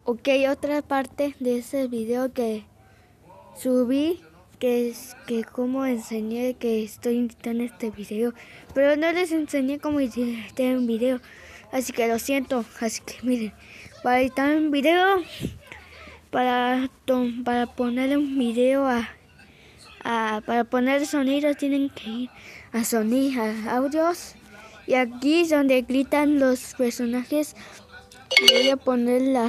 Ok, otra parte de ese video que subí, que es que como enseñé que estoy editando este video, pero no les enseñé cómo editar un video, así que lo siento. Así que miren, para editar un video, para poner un video para poner sonidos tienen que ir a sonidos, a audios, y aquí es donde gritan los personajes. Voy a poner la...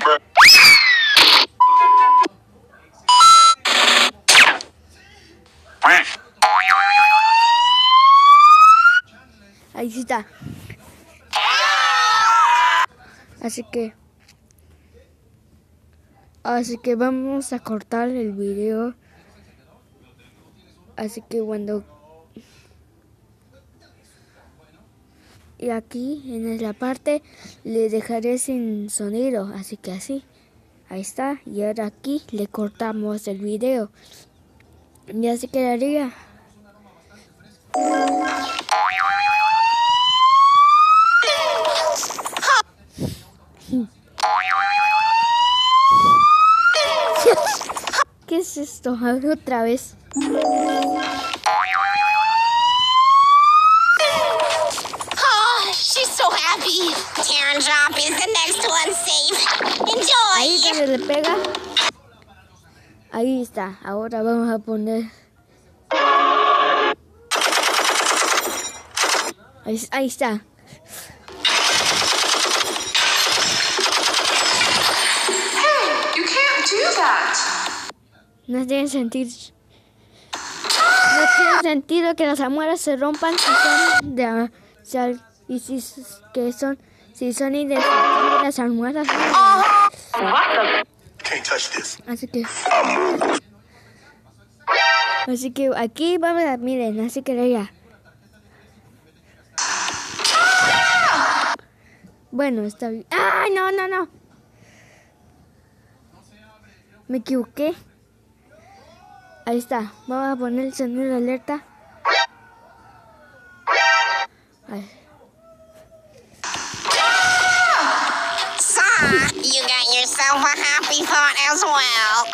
Ahí está. Así que vamos a cortar el video. Así que cuando... Y aquí en la parte le dejaré sin sonido. Así que así. Ahí está. Y ahora aquí le cortamos el video. Y así quedaría. ¿Qué es esto? Otra vez. She's so happy. Terran Drop is the next one safe. Enjoy. Ahí donde le pega. Ahí está. Ahora vamos a poner. Ahí está. Hey, you can't do that. No tiene sentido. No tiene sentido que las almohadas se rompan si son de si son indestructibles las almohadas. Así que aquí vamos a miren, así que ya. Bueno, está bien. ¡Ay, no! Me equivoqué. Ahí está. Vamos a poner el sonido de alerta. Ahí. You got yourself a happy thought as well.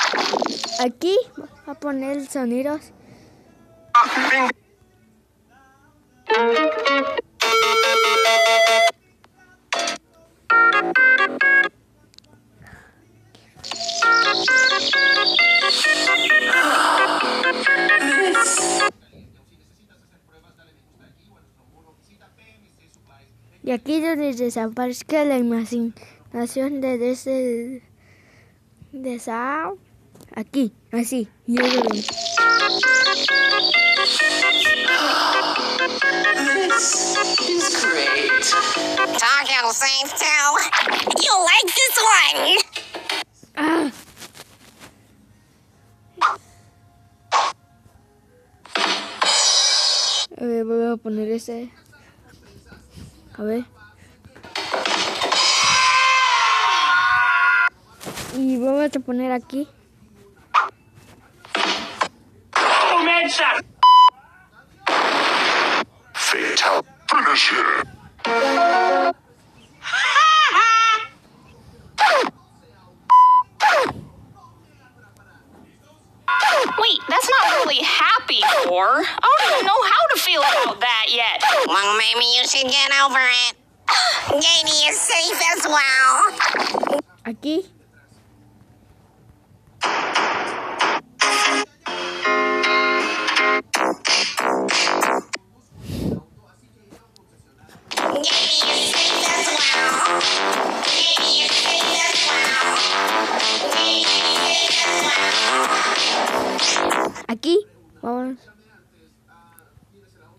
Aquí voy a poner el sonido. Y aquí donde desaparezca la imaginación de esa... Aquí, así. This is great. Talking safe too. You like this one? Ah. Voy a poner ese. A ver. Y vamos a poner aquí. Fatal finisher. Wait, that's not really happy, Thor. I don't even know how to feel about that yet. Well, maybe you should get over it. Katie is safe as well. Aquí. Aquí, vamos.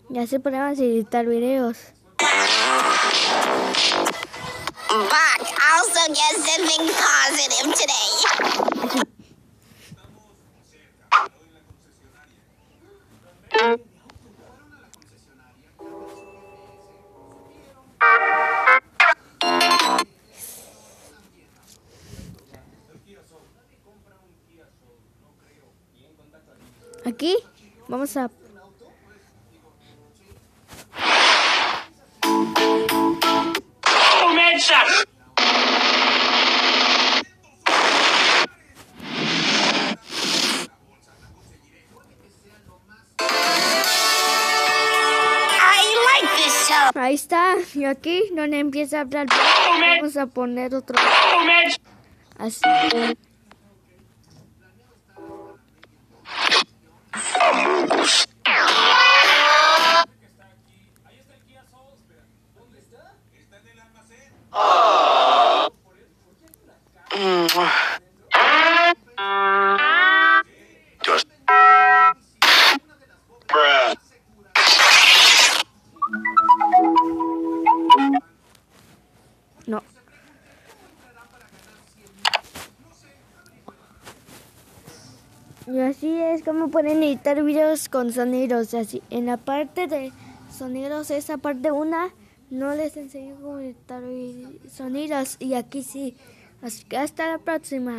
Ya se podemos editar videos. Buck also gets something positive today. Aquí, vamos a... Ahí está. Y aquí donde empieza a hablar, vamos a poner otro. Así. Amogus. Just. Bruh. No. Y así es como pueden editar videos con sonidos. Así, en la parte de sonidos, esa parte 1, no les enseño cómo editar sonidos. Y aquí sí. Así que hasta la próxima.